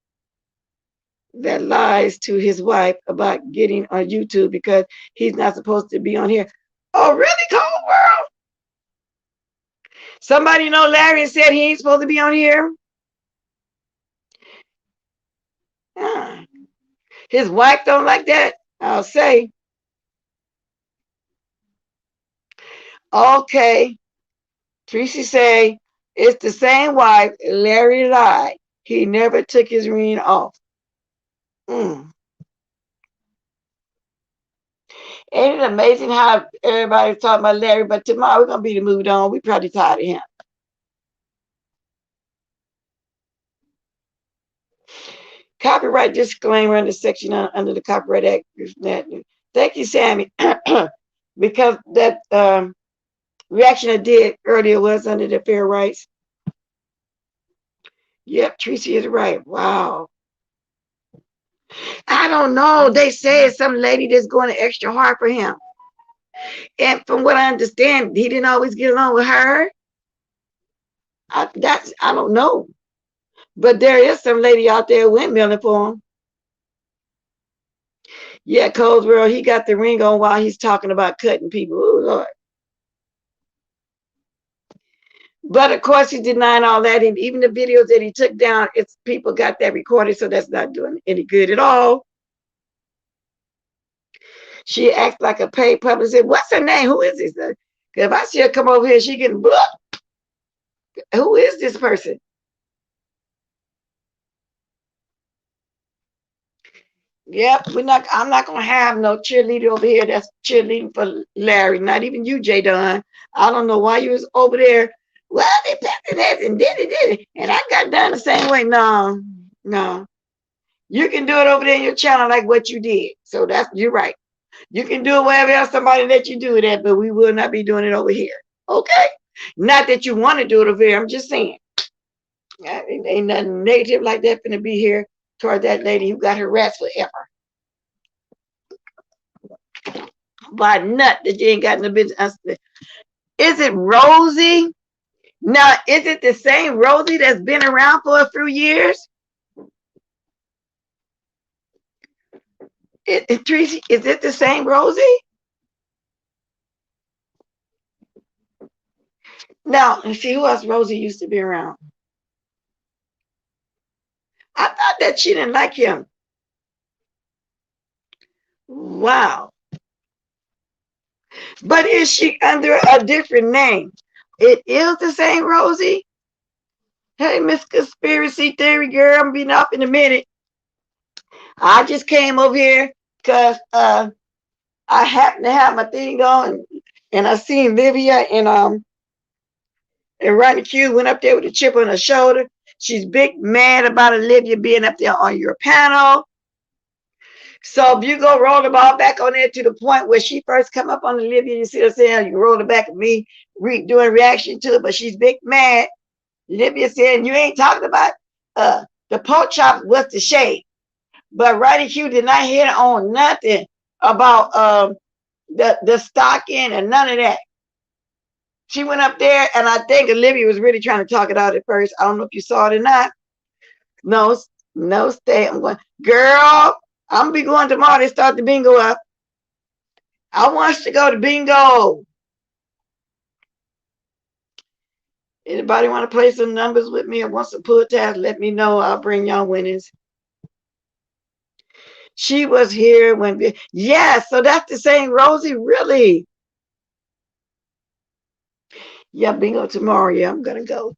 that lies to his wife about getting on YouTube because he's not supposed to be on here. Oh, really, Cold World? Somebody know Larry said he ain't supposed to be on here? His wife don't like that? I'll say. Okay. Tracy say, it's the same wife. Larry lied. He never took his ring off. Ain't it amazing how everybody's talking about Larry, but tomorrow we're going to be moved on. We probably tired of him. Copyright disclaimer in the section under the Copyright Act. Thank you, Sammy. Because that reaction I did earlier was under the fair rights. Yep, Tracy is right. Wow. I don't know. They say it's some lady that's going extra hard for him. And from what I understand, he didn't always get along with her. I don't know. But there is some lady out there windmilling for him. Yeah, Colesworld, he got the ring on while he's talking about cutting people. Oh, Lord. But of course, he's denying all that. And even the videos that he took down, it's people got that recorded, so that's not doing any good at all. She acts like a paid publicist. What's her name? Who is this? Because if I see her come over here, she getting blocked. Who is this person? Yep, I'm not gonna have no cheerleader over here that's cheerleading for Larry. Not even you, J Don. I don't know why you was over there. Well, they passed this and did it, and I got done the same way. No. You can do it over there in your channel like what you did. So you're right. You can do it wherever else somebody let you do it at, but we will not be doing it over here. Okay? Not that you want to do it over here. I'm just saying. Ain't nothing negative like that finna be here toward that lady who got harassed forever. By a nut that you ain't got no business. Is it Rosie? Now, is it the same Rosie that's been around for a few years? Tracy, is it the same Rosie? Now, and see who else Rosie used to be around. I thought that she didn't like him. Wow. But is she under a different name? It is the same Rosie? Hey, Miss Conspiracy Theory Girl, I'm being off in a minute. I just came over here because I happened to have my thing on, and I seen Olivia and RONIQ went up there with a chip on her shoulder. She's big mad about Olivia being up there on your panel. So if you go roll the ball back on there to the point where she first come up on Olivia, you see her saying, you roll it back at me, doing reaction to it, but she's big mad. Olivia said, you ain't talking about the pork chop was the shade. But RONIQ did not hit on nothing about the stocking and none of that. She went up there, and I think Olivia was really trying to talk it out at first. I don't know if you saw it or not. No, stay. I'm going, girl, I'm gonna be going tomorrow to start the bingo up. I want us to go to bingo. Anybody want to play some numbers with me or want some pull tabs? Let me know. I'll bring y'all winnings. She was here when, yeah, so that's the same Rosie, really. Yeah, bingo tomorrow. Yeah, I'm gonna go.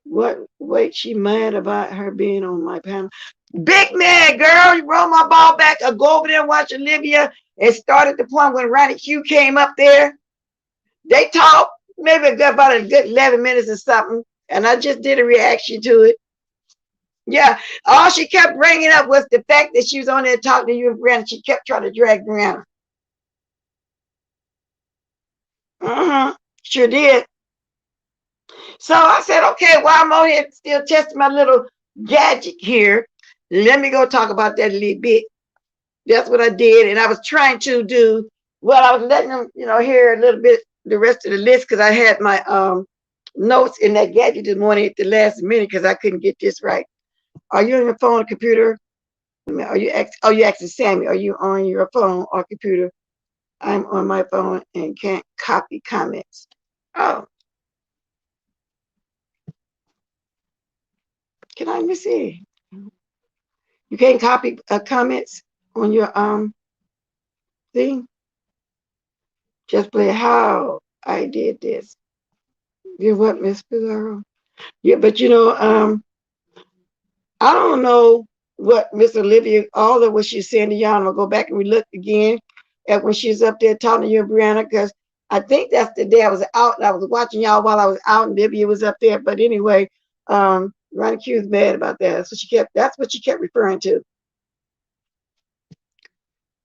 What? Wait, she mad about her being on my panel. Big mad, girl. You roll my ball back. I'll go over there and watch Olivia. It started the point when RONIQ came up there. They talked maybe about a good 11 minutes or something, and I just did a reaction to it. Yeah, all she kept bringing up was the fact that she was on there talking to you and Brandon. She kept trying to drag around. Sure did. So I said, okay, while I'm on here still testing my little gadget here, Let me go talk about that a little bit. That's what I did. And I was trying to do, well, I was letting them, hear a little bit the rest of the list because I had my notes in that gadget this morning at the last minute because I couldn't get this right. Are you on your phone or computer? Are you asking Sammy, are you on your phone or computer? I'm on my phone and can't copy comments. Oh. Can I miss it? You can't copy comments on your thing? Just play how I did this. You what, Miss PIZZARO? Yeah, but I don't know what Miss Olivia, all of what she's saying to y'all. I'm gonna go back and relook again at when she's up there talking to you, Brianna, because I think that's the day I was out and I was watching y'all while I was out and Olivia was up there. But anyway, RONIQ is mad about that. So that's what she kept referring to.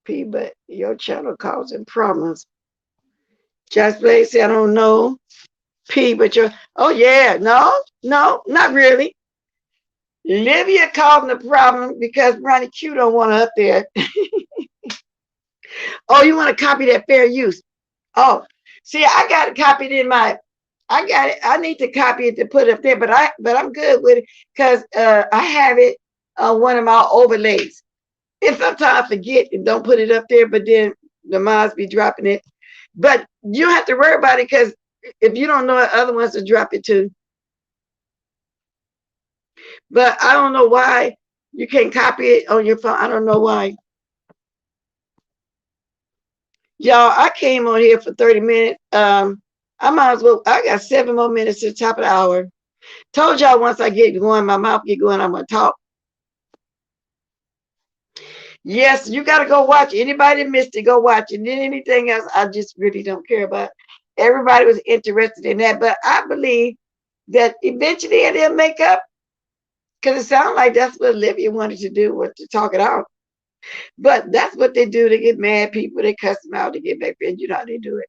P, but your channel causing problems. Just Blake said, I don't know. P, but oh yeah, no, not really. Olivia causing the problem because RONIQ don't want her up there. Oh, you want to copy that fair use? Oh, see, I got it copied in my. I got it. I need to copy it to put it up there, but I'm good with it because I have it on one of my overlays. And sometimes I forget and don't put it up there, but then the mods be dropping it. But you don't have to worry about it because if you don't know it, other ones will drop it too. But I don't know why you can't copy it on your phone. I don't know why. Y'all, I came on here for 30 minutes. I might as well, I got 7 more minutes to the top of the hour. Told y'all once I get going, my mouth get going, I'm going to talk. Yes, you got to go watch. Anybody missed it, go watch it. And then anything else, I just really don't care about. Everybody was interested in that. But I believe that eventually they'll make up. Because it sounds like that's what Olivia wanted to do, was to talk it out. But that's what they do. They get mad people. They cuss them out to get back in. You know how they do it.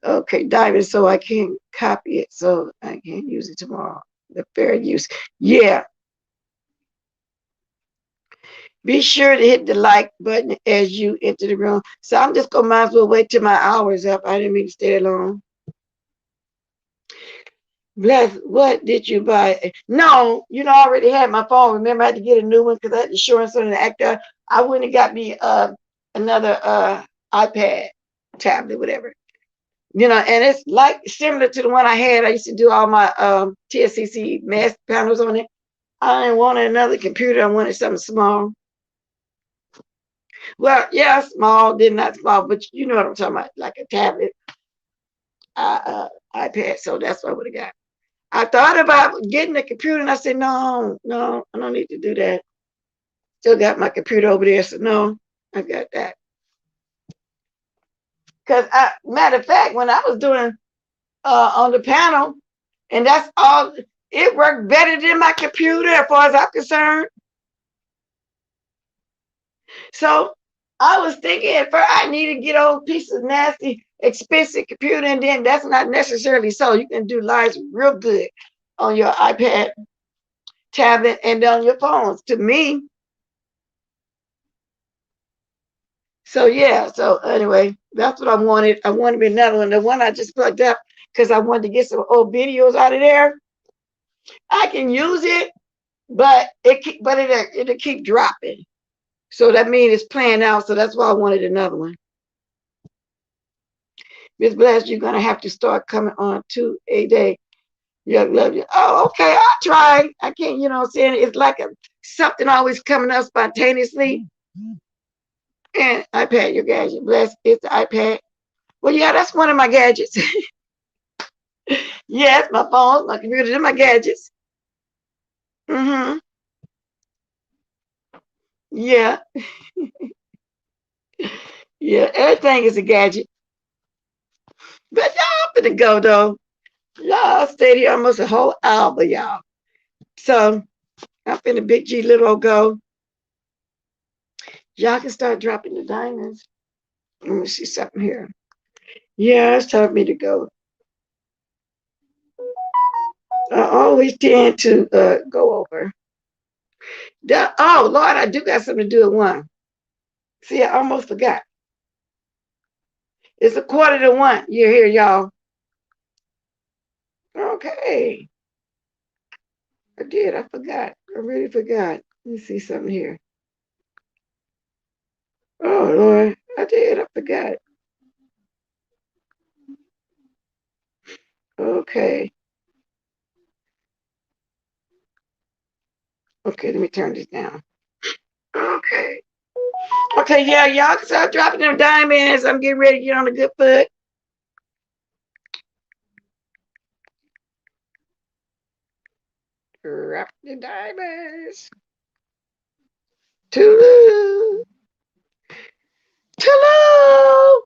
Okay, Diamond, so I can't copy it. So I can't use it tomorrow. The fair use. Yeah. Be sure to hit the like button as you enter the room. So I'm just going to might as well wait till my hour's up. I didn't mean to stay long. Bless, what did you buy? No, I already had my phone. Remember, I had to get a new one because I had insurance on the actor. I went and got me another iPad, tablet, whatever. And it's like similar to the one I had. I used to do all my TSCC mask panels on it. I didn't want another computer. I wanted something small. Well, yeah, small, then not small, but you know what I'm talking about, like a tablet, iPad. So that's what I would have got. I thought about getting a computer, and I said, no, I don't need to do that. Still got my computer over there, so no, I got that. Because, matter of fact, when I was doing on the panel, and that's all, it worked better than my computer as far as I'm concerned. So I was thinking at first I need to get old piece of nasty, expensive computer, and then that's not necessarily so. You can do lives real good on your iPad, tablet, and on your phones. To me. So yeah. So anyway, that's what I wanted. I wanted me another one. The one I just plugged up because I wanted to get some old videos out of there. I can use it, but it'll keep dropping. So that means it's playing out. So that's why I wanted another one. Miss Blast, you're going to have to start coming on to a day. Yeah, love you. Oh, okay. I'll try. I can't, saying it's like something always coming up spontaneously. And iPad, your gadget. Bless, it's the iPad. Well, yeah, that's one of my gadgets. Yes, my phone, my computer, and my gadgets. Mm-hmm. Yeah. Yeah, everything is a gadget. But y'all finna go, though. Y'all stayed here almost a whole hour, y'all. So I'm finna big G little old go. Y'all can start dropping the diamonds. Let me see something here. Yeah, it's time for me to go. I always tend to go over. Oh, Lord, I do got something to do at 1. See, I almost forgot. It's 1:45. You're here, y'all. Okay. I did. I forgot. I really forgot. Let me see something here. Oh, Lord. I did. I forgot. Okay. Okay, let me turn this down. Okay. Okay, yeah, y'all can start dropping them diamonds. I'm getting ready to get on a good foot. Drop the diamonds. Toodaloo. Toodaloo.